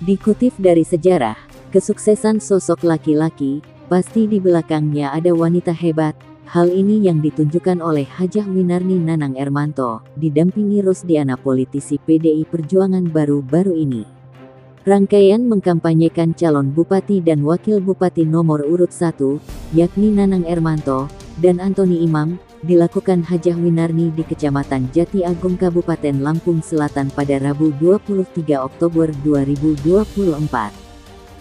Dikutip dari sejarah, kesuksesan sosok laki-laki, pasti di belakangnya ada wanita hebat. Hal ini yang ditunjukkan oleh Hajah Winarni Nanang Ermanto, didampingi Rosdiana politisi PDI Perjuangan baru-baru ini. Rangkaian mengkampanyekan calon bupati dan wakil bupati nomor urut 1, yakni Nanang Ermanto dan Antoni Imam, dilakukan Hajah Winarni di Kecamatan Jati Agung Kabupaten Lampung Selatan pada Rabu 23 Oktober 2024.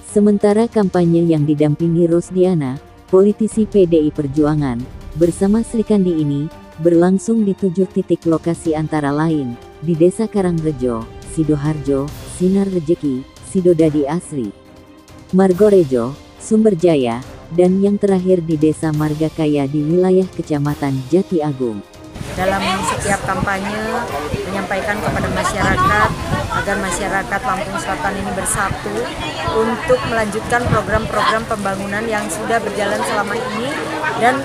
Sementara kampanye yang didampingi Rosdiana, politisi PDI Perjuangan, bersama Sri Kandi ini, berlangsung di 7 titik lokasi antara lain, di Desa Karangrejo, Sidoharjo, Sinar Rejeki, Sidodadi Asri, Margorejo, Sumberjaya, dan yang terakhir di Desa Margakaya di wilayah Kecamatan Jati Agung. Dalam setiap kampanye menyampaikan kepada masyarakat agar masyarakat Lampung Selatan ini bersatu untuk melanjutkan program-program pembangunan yang sudah berjalan selama ini dan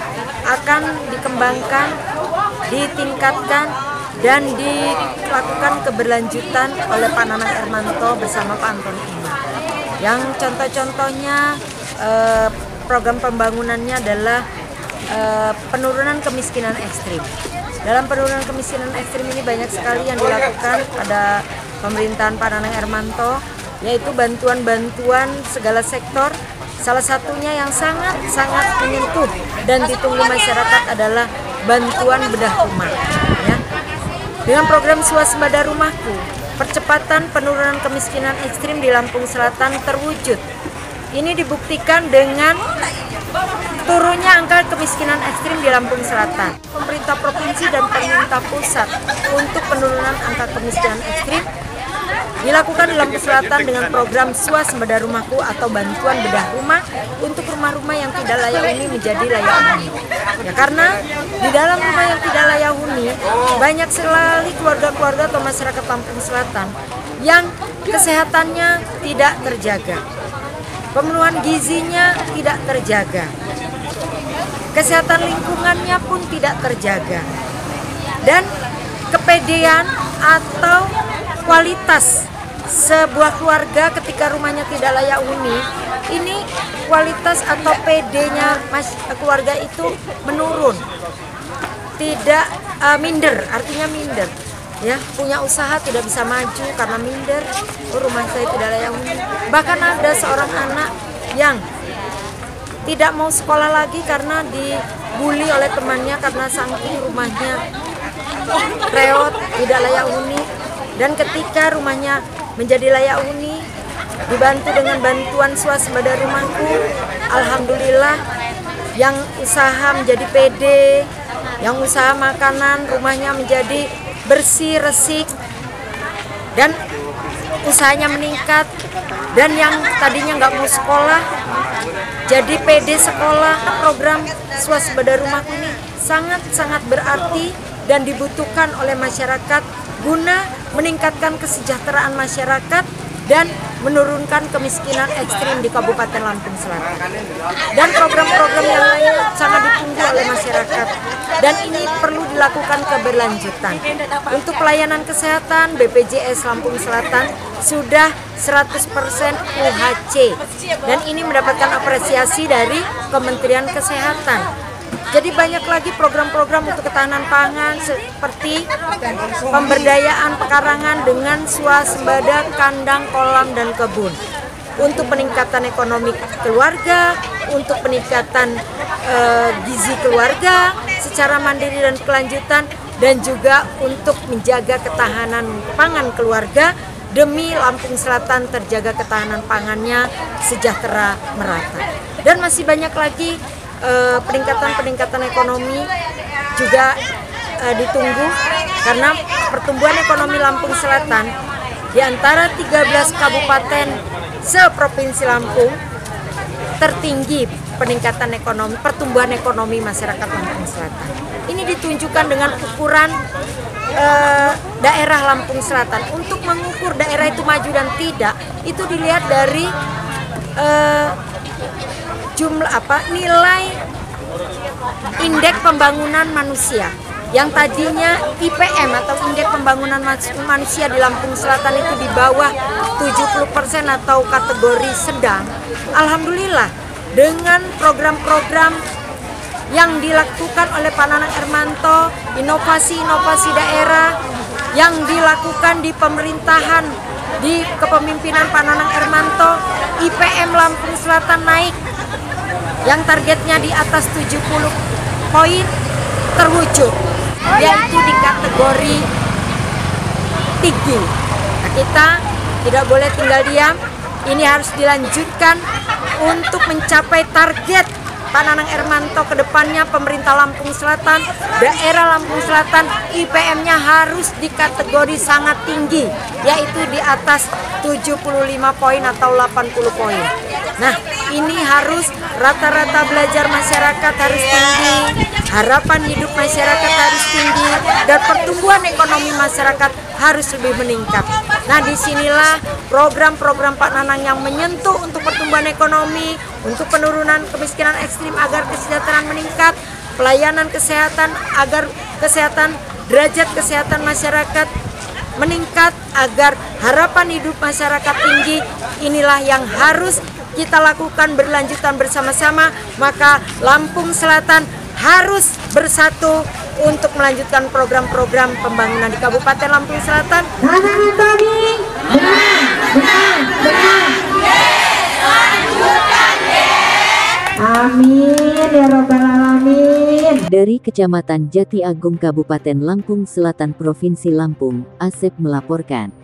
akan dikembangkan, ditingkatkan, dan dilakukan keberlanjutan oleh Pak Nanang Ermanto bersama Pak Antoni Imam. Yang contoh-contohnya program pembangunannya adalah penurunan kemiskinan ekstrim. Dalam penurunan kemiskinan ekstrim ini banyak sekali yang dilakukan pada pemerintahan Pak Nanang Ermanto, yaitu bantuan-bantuan segala sektor. Salah satunya yang sangat menyentuh dan ditunggu masyarakat adalah bantuan bedah rumah. Ya. Dengan program Swasembada Rumahku, percepatan penurunan kemiskinan ekstrim di Lampung Selatan terwujud. Ini dibuktikan dengan turunnya angka kemiskinan ekstrim di Lampung Selatan. Pemerintah provinsi dan pemerintah pusat untuk penurunan angka kemiskinan ekstrim dilakukan di Lampung Selatan dengan program Swasembada Rumahku atau bantuan bedah rumah untuk rumah-rumah yang tidak layak huni menjadi layak huni. Ya, karena di dalam rumah yang tidak layak huni banyak sekali keluarga-keluarga atau masyarakat Lampung Selatan yang kesehatannya tidak terjaga. Pemenuhan gizinya tidak terjaga. Kesehatan lingkungannya pun tidak terjaga. Dan kepedean atau kualitas sebuah keluarga ketika rumahnya tidak layak huni, ini kualitas atau PD-nya keluarga itu menurun. Tidak minder, artinya minder. Ya, punya usaha tidak bisa maju karena minder, rumah saya tidak layak huni. Bahkan ada seorang anak yang tidak mau sekolah lagi karena dibully oleh temannya karena saking rumahnya reot, tidak layak huni. Dan ketika rumahnya menjadi layak huni, dibantu dengan bantuan Swasembada Rumahku, alhamdulillah yang usaha menjadi PD, yang usaha makanan rumahnya menjadi bersih, resik, dan usahanya meningkat. Dan yang tadinya nggak mau sekolah jadi PD sekolah. Program Swasembada Rumahku ini sangat-sangat berarti dan dibutuhkan oleh masyarakat guna meningkatkan kesejahteraan masyarakat dan menurunkan kemiskinan ekstrim di Kabupaten Lampung Selatan. Dan program-program yang lain sangat ditunggu oleh masyarakat. Dan ini perlu dilakukan keberlanjutan. Untuk pelayanan kesehatan, BPJS Lampung Selatan sudah 100% UHC. Dan ini mendapatkan apresiasi dari Kementerian Kesehatan. Jadi banyak lagi program-program untuk ketahanan pangan seperti pemberdayaan pekarangan dengan swasembada kandang, kolam, dan kebun. Untuk peningkatan ekonomi keluarga, untuk peningkatan gizi keluarga secara mandiri dan kelanjutan, dan juga untuk menjaga ketahanan pangan keluarga demi Lampung Selatan terjaga ketahanan pangannya sejahtera merata. Dan masih banyak lagi peningkatan ekonomi juga ditunggu karena pertumbuhan ekonomi Lampung Selatan di antara 13 kabupaten se-Provinsi Lampung tertinggi peningkatan ekonomi, pertumbuhan ekonomi masyarakat Lampung Selatan. Ini ditunjukkan dengan ukuran daerah Lampung Selatan. Untuk mengukur daerah itu maju dan tidak, itu dilihat dari nilai indeks pembangunan manusia. yang tadinya IPM atau Indeks Pembangunan Manusia di Lampung Selatan itu di bawah 70% atau kategori sedang. Alhamdulillah dengan program-program yang dilakukan oleh Pak Nanang Ermanto, inovasi-inovasi daerah yang dilakukan di pemerintahan di kepemimpinan Pak Nanang Ermanto, IPM Lampung Selatan naik yang targetnya di atas 70 poin terwujud, yaitu di kategori tinggi. Nah, kita tidak boleh tinggal diam, ini harus dilanjutkan untuk mencapai target Pak Nanang Ermanto ke depannya. Pemerintah Lampung Selatan, daerah Lampung Selatan, IPM-nya harus di kategori sangat tinggi, yaitu di atas 75 poin atau 80 poin. Nah, ini harus rata-rata belajar masyarakat harus tinggi, harapan hidup masyarakat harus tinggi, dan pertumbuhan ekonomi masyarakat harus lebih meningkat. Nah, disinilah program-program Pak Nanang yang menyentuh untuk pertumbuhan ekonomi, untuk penurunan kemiskinan ekstrim agar kesejahteraan meningkat, pelayanan kesehatan agar derajat kesehatan masyarakat meningkat, agar harapan hidup masyarakat tinggi. Inilah yang harus kita lakukan berlanjutan bersama-sama. Maka Lampung Selatan harus bersatu untuk melanjutkan program-program pembangunan di Kabupaten Lampung Selatan. Amin ya robbal alamin. Dari Kecamatan Jati Agung Kabupaten Lampung Selatan Provinsi Lampung, Asep melaporkan.